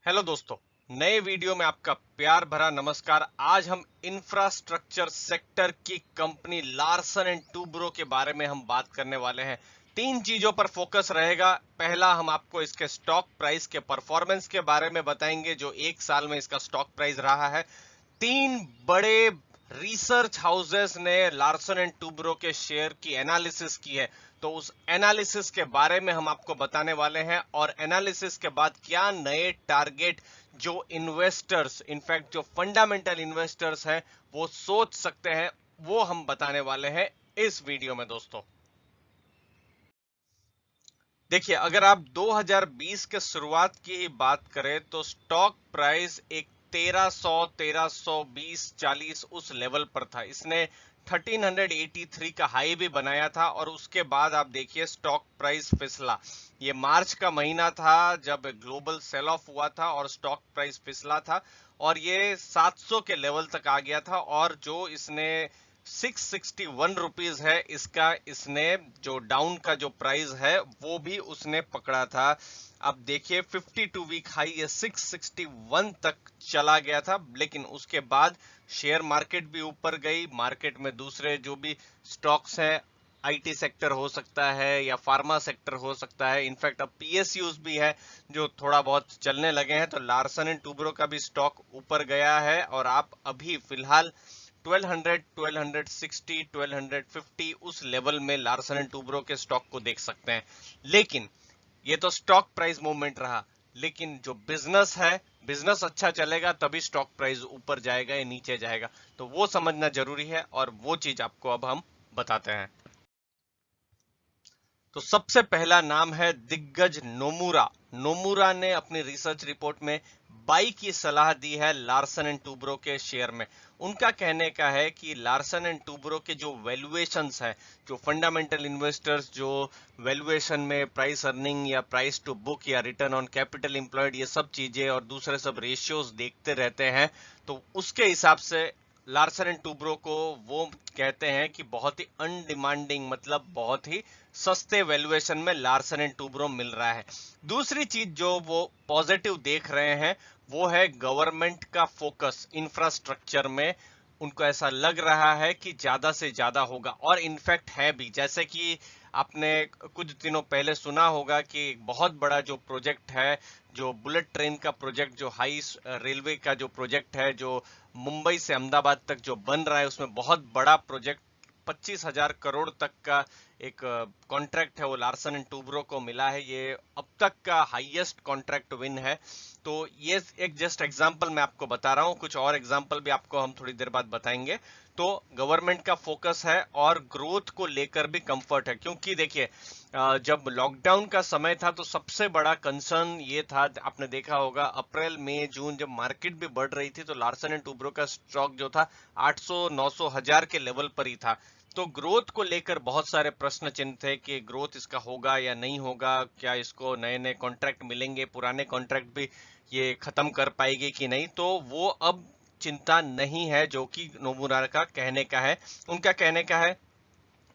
Hello दोस्तों, नए video में आपका प्यार भरा नमस्कार। आज हम इंफ्रास्ट्रक्चर सेक्टर की कंपनी लार्सन एंड टूब्रो के बारे में हम बात करने वाले हैं। तीन चीजों पर फोकस रहेगा। पहला, हम आपको इसके स्टॉक प्राइस के परफॉर्मेंस के बारे में बताएंगे, जो एक साल में इसका स्टॉक प्राइस रहा है। तीन बड़े रिसर्च हाउसेस ने लार्सन एंड टूब्रो के शेयर की एनालिसिस की है, तो उस एनालिसिस के बारे में हम आपको बताने वाले हैं। और एनालिसिस के बाद क्या नए टारगेट जो इन्वेस्टर्स, इनफैक्ट जो फंडामेंटल इन्वेस्टर्स हैं, वो सोच सकते हैं, वो हम बताने वाले हैं इस वीडियो में दोस्तों। देखिए, अगर आप 2020 के शुरुआत की ही बात करें तो स्टॉक प्राइस एक 1300, 1320, 40 उस लेवल पर था। इसने 1383 का हाई भी बनाया था और उसके बाद आप देखिए स्टॉक प्राइस फिसला। ये मार्च का महीना था जब ग्लोबल सेल ऑफ हुआ था और स्टॉक प्राइस फिसला था और ये 700 के लेवल तक आ गया था। और जो इसने 661 रुपीज है इसका, इसने जो डाउन का जो प्राइस है वो भी उसने पकड़ा था। अब देखिए 52 वीक हाई ये 661 तक चला गया था, लेकिन उसके बाद शेयर मार्केट भी ऊपर गई। मार्केट में दूसरे जो भी स्टॉक्स हैं, आईटी सेक्टर हो सकता है या फार्मा सेक्टर हो सकता है, इनफैक्ट अब पीएसयूज भी है जो थोड़ा बहुत चलने लगे हैं। तो लार्सन एंड टूब्रो का भी स्टॉक ऊपर गया है और आप अभी फिलहाल 1200, 1260, 1250 उस लेवल में लार्सन एंड टूब्रो के स्टॉक को देख सकते हैं। लेकिन ये तो स्टॉक प्राइस मूवमेंट रहा, लेकिन जो बिजनेस है, बिजनेस अच्छा चलेगा तभी स्टॉक प्राइस ऊपर जाएगा या नीचे जाएगा, तो वो समझना जरूरी है और वो चीज आपको अब हम बताते हैं। तो सबसे पहला नाम है दिग्गज नोमुरा। नोमुरा ने अपनी रिसर्च रिपोर्ट में बाई की सलाह दी है लार्सन एंड टूब्रो के शेयर में। उनका कहने का है कि लार्सन एंड टूब्रो के जो वैल्यूएशंस है, जो फंडामेंटल इन्वेस्टर्स जो वैल्यूएशन में प्राइस अर्निंग या प्राइस टू बुक या रिटर्न ऑन कैपिटल एम्प्लॉयड ये सब चीजें और दूसरे सब रेशियोज देखते रहते हैं, तो उसके हिसाब से लार्सन एंड टूब्रो को वो कहते हैं कि बहुत ही अनडिमांडिंग, मतलब बहुत ही सस्ते वैल्यूएशन में लार्सन एंड टूब्रो मिल रहा है। दूसरी चीज जो वो पॉजिटिव देख रहे हैं वो है गवर्नमेंट का फोकस इंफ्रास्ट्रक्चर में। उनको ऐसा लग रहा है कि ज्यादा से ज्यादा होगा और इनफैक्ट है भी। जैसे कि आपने कुछ दिनों पहले सुना होगा कि एक बहुत बड़ा जो प्रोजेक्ट है, जो बुलेट ट्रेन का प्रोजेक्ट, जो हाई रेलवे का जो प्रोजेक्ट है, जो मुंबई से अहमदाबाद तक जो बन रहा है, उसमें बहुत बड़ा प्रोजेक्ट 25,000 करोड़ तक का एक कॉन्ट्रैक्ट है, वो लार्सन एंड टूब्रो को मिला है। ये अब तक का हाईएस्ट कॉन्ट्रैक्ट विन है। तो ये एक जस्ट एग्जांपल मैं आपको बता रहा हूँ, कुछ और एग्जांपल भी आपको हम थोड़ी देर बाद बताएंगे। तो गवर्नमेंट का फोकस है और ग्रोथ को लेकर भी कंफर्ट है, क्योंकि देखिए जब लॉकडाउन का समय था तो सबसे बड़ा कंसर्न ये था, आपने देखा होगा अप्रैल मई जून जब मार्केट भी बढ़ रही थी तो लार्सन एंड टूब्रो का स्टॉक जो था 800, 900, 1000 के लेवल पर ही था। तो ग्रोथ को लेकर बहुत सारे प्रश्न चिन्ह थे कि ग्रोथ इसका होगा या नहीं होगा, क्या इसको नए नए कॉन्ट्रैक्ट मिलेंगे, पुराने कॉन्ट्रैक्ट भी ये खत्म कर पाएगी कि नहीं। तो वो अब चिंता नहीं है, जो कि नोमुरा का कहने का है। उनका कहने का है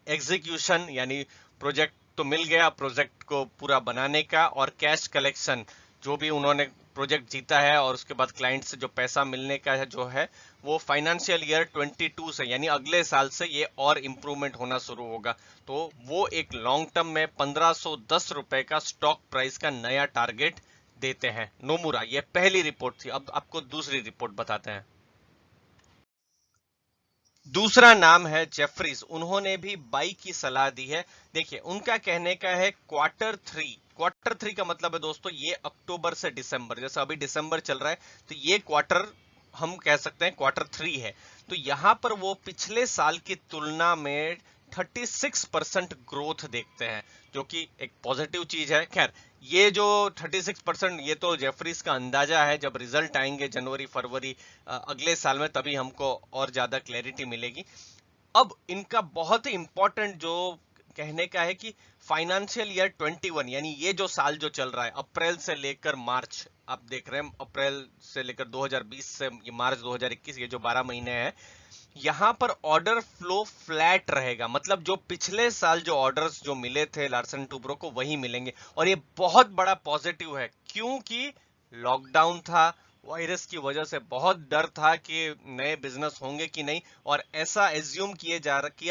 एग्जीक्यूशन, यानी प्रोजेक्ट तो मिल गया, प्रोजेक्ट को पूरा बनाने का और कैश कलेक्शन, जो भी उन्होंने प्रोजेक्ट जीता है और उसके बाद क्लाइंट से जो पैसा मिलने का है जो है, वो फाइनेंशियल ईयर 22 से यानी अगले साल से ये और इम्प्रूवमेंट होना शुरू होगा। तो वो एक लॉन्ग टर्म में 1510 रुपए का स्टॉक प्राइस का नया टारगेट देते हैं नोमुरा। ये पहली रिपोर्ट थी। अब आपको दूसरी रिपोर्ट बताते हैं। दूसरा नाम है जेफरीज। उन्होंने भी बाई की सलाह दी है। देखिए उनका कहने का है क्वार्टर थ्री का मतलब है दोस्तों ये अक्टूबर से दिसंबर, जैसे अभी दिसंबर चल रहा है तो ये क्वार्टर हम कह सकते हैं क्वार्टर 3 है। तो यहां पर वो पिछले साल की तुलना में 36% ग्रोथ देखते हैं, जो कि एक पॉजिटिव चीज है। खैर ये जो 36%, ये तो जेफरीज का अंदाजा है, जब रिजल्ट आएंगे जनवरी फरवरी अगले साल में तभी हमको और ज्यादा क्लैरिटी मिलेगी। अब इनका बहुत ही इंपॉर्टेंट जो कहने का है कि फाइनेंशियल ईयर 21, यानी ये जो साल जो चल रहा है अप्रैल से लेकर मार्च, आप देख रहे हैं अप्रैल से लेकर 2020 से ये मार्च 2021, ये जो 12 महीने हैं, यहां पर ऑर्डर फ्लो फ्लैट रहेगा। मतलब जो पिछले साल जो ऑर्डर्स जो मिले थे लार्सन टूब्रो को वही मिलेंगे। और ये बहुत बड़ा पॉजिटिव है, क्योंकि लॉकडाउन था, वायरस की वजह से बहुत डर था कि नए बिजनेस होंगे कि नहीं, और ऐसा एज्यूम किया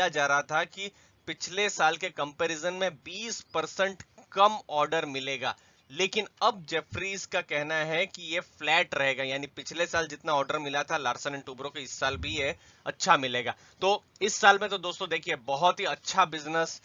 जा रहा था कि पिछले साल के कंपैरिजन में 20% कम ऑर्डर मिलेगा। लेकिन अब जेफरीज का कहना है कि ये फ्लैट रहेगा, यानी पिछले साल जितना ऑर्डर मिला था लार्सन एंड टूब्रो को, इस साल भी ये अच्छा मिलेगा। तो इस साल में तो दोस्तों देखिए बहुत ही अच्छा बिजनेस,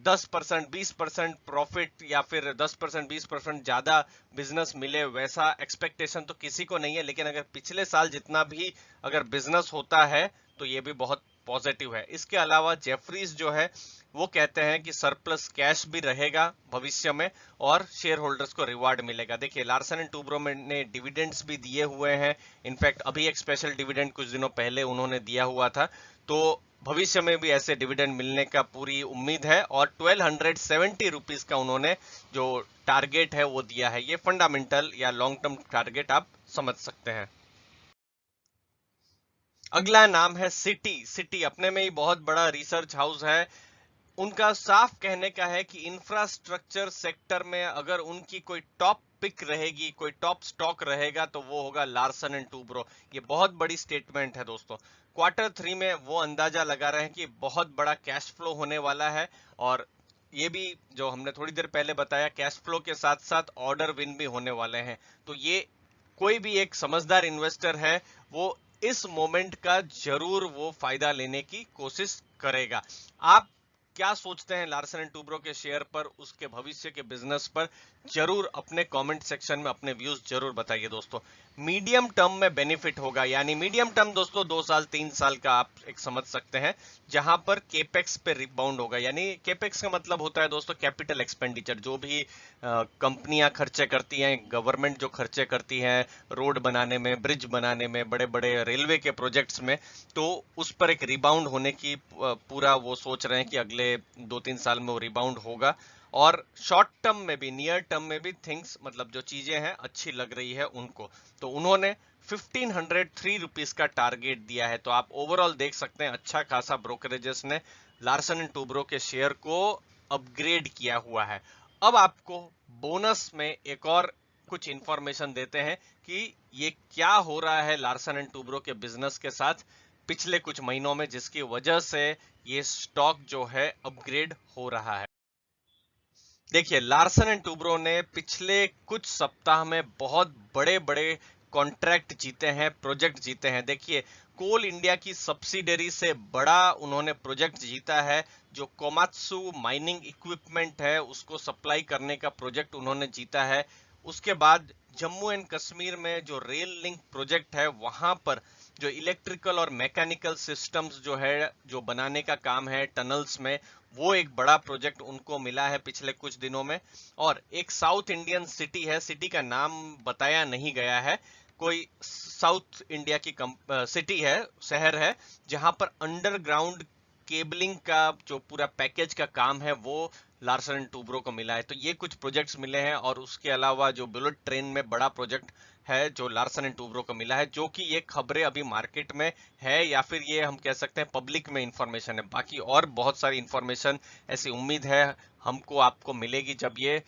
10% 20% प्रॉफिट या फिर 10% 20% ज्यादा बिजनेस मिले वैसा एक्सपेक्टेशन तो किसी को नहीं है। लेकिन अगर पिछले साल जितना भी अगर बिजनेस होता है तो ये भी बहुत पॉजिटिव है। इसके अलावा जेफरीज जो है वो कहते हैं कि सरप्लस कैश भी रहेगा भविष्य में और शेयर होल्डर्स को रिवार्ड मिलेगा। देखिए लार्सन एंड टूब्रो ने डिविडेंड्स भी दिए हुए हैं, इनफैक्ट अभी एक स्पेशल डिविडेंड कुछ दिनों पहले उन्होंने दिया हुआ था, तो भविष्य में भी ऐसे डिविडेंड मिलने का पूरी उम्मीद है। और 1270 रुपीज का उन्होंने जो टारगेट है वो दिया है। ये फंडामेंटल या लॉन्ग टर्म टारगेट आप समझ सकते हैं। अगला नाम है सिटी। सिटी अपने में ही बहुत बड़ा रिसर्च हाउस है। उनका साफ कहने का है कि इंफ्रास्ट्रक्चर सेक्टर में अगर उनकी कोई टॉप पिक रहेगी, कोई टॉप स्टॉक रहेगा तो वो होगा लार्सन एंड टूब्रो। ये बहुत बड़ी स्टेटमेंट है दोस्तों। Q3 में वो अंदाजा लगा रहे हैं कि बहुत बड़ा कैश फ्लो होने वाला है, और ये भी जो हमने थोड़ी देर पहले बताया, कैश फ्लो के साथ साथ ऑर्डर विन भी होने वाले हैं। तो ये कोई भी एक समझदार इन्वेस्टर है वो इस मोमेंट का जरूर वो फायदा लेने की कोशिश करेगा। आप क्या सोचते हैं लार्सन एंड टूब्रो के शेयर पर, उसके भविष्य के बिजनेस पर? जरूर अपने कमेंट सेक्शन में अपने व्यूज जरूर बताइए दोस्तों। मीडियम टर्म में बेनिफिट होगा, यानी मीडियम टर्म दोस्तों 2 साल 3 साल का आप एक समझ सकते हैं, जहां पर केपेक्स पे रिबाउंड होगा। यानी केपेक्स का मतलब होता है दोस्तों कैपिटल एक्सपेंडिचर, जो भी कंपनियां खर्चे करती हैं, गवर्नमेंट जो खर्चे करती है रोड बनाने में, ब्रिज बनाने में, बड़े बड़े रेलवे के प्रोजेक्ट्स में, तो उस पर एक रिबाउंड होने की पूरा वो सोच रहे हैं कि अगले 2-3 साल में वो रिबाउंड होगा। और शॉर्ट टर्म में भी, नियर टर्म में भी थिंग्स, मतलब जो चीजें हैं अच्छी लग रही है उनको, तो उन्होंने 1503 रुपीज का टारगेट दिया है। तो आप ओवरऑल देख सकते हैं अच्छा खासा ब्रोकरेजेस ने लार्सन एंड टूब्रो के शेयर को अपग्रेड किया हुआ है। अब आपको बोनस में एक और कुछ इंफॉर्मेशन देते हैं कि ये क्या हो रहा है लार्सन एंड टूब्रो के बिजनेस के साथ पिछले कुछ महीनों में, जिसकी वजह से ये स्टॉक जो है अपग्रेड हो रहा है। देखिए लार्सन एंड टूब्रो ने पिछले कुछ सप्ताह में बहुत बड़े बड़े कॉन्ट्रैक्ट जीते हैं, प्रोजेक्ट जीते हैं। देखिए कोल इंडिया की सब्सिडरी से बड़ा उन्होंने प्रोजेक्ट जीता है, जो कोमात्सु माइनिंग इक्विपमेंट है उसको सप्लाई करने का प्रोजेक्ट उन्होंने जीता है। उसके बाद जम्मू एंड कश्मीर में जो रेल लिंक प्रोजेक्ट है वहां पर जो इलेक्ट्रिकल और मैकेनिकल सिस्टम्स जो है, जो बनाने का काम है टनल्स में, वो एक बड़ा प्रोजेक्ट उनको मिला है पिछले कुछ दिनों में। और एक साउथ इंडियन सिटी है, सिटी का नाम बताया नहीं गया है, कोई साउथ इंडिया की सिटी है, शहर है, जहां पर अंडरग्राउंड केबलिंग का जो पूरा पैकेज का काम है वो लार्सन एंड टूब्रो को मिला है। तो ये कुछ प्रोजेक्ट्स मिले हैं, और उसके अलावा जो बुलेट ट्रेन में बड़ा प्रोजेक्ट है जो लार्सन एंड टूब्रो को मिला है, जो कि ये खबरें अभी मार्केट में है, या फिर ये हम कह सकते हैं पब्लिक में इंफॉर्मेशन है। बाकी और बहुत सारी इंफॉर्मेशन ऐसी उम्मीद है हमको आपको मिलेगी जब ये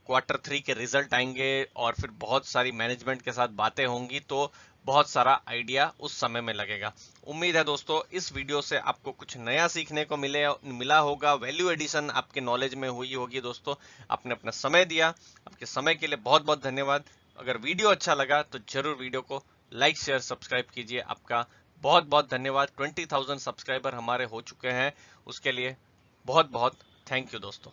Q3 के रिजल्ट आएंगे और फिर बहुत सारी मैनेजमेंट के साथ बातें होंगी, तो बहुत सारा आइडिया उस समय में लगेगा। उम्मीद है दोस्तों इस वीडियो से आपको कुछ नया सीखने को मिला होगा, वैल्यू एडिशन आपके नॉलेज में हुई होगी। दोस्तों आपने अपना समय दिया, आपके समय के लिए बहुत बहुत धन्यवाद। अगर वीडियो अच्छा लगा तो जरूर वीडियो को लाइक शेयर सब्सक्राइब कीजिए। आपका बहुत बहुत धन्यवाद। 20,000 सब्सक्राइबर हमारे हो चुके हैं, उसके लिए बहुत बहुत थैंक यू दोस्तों।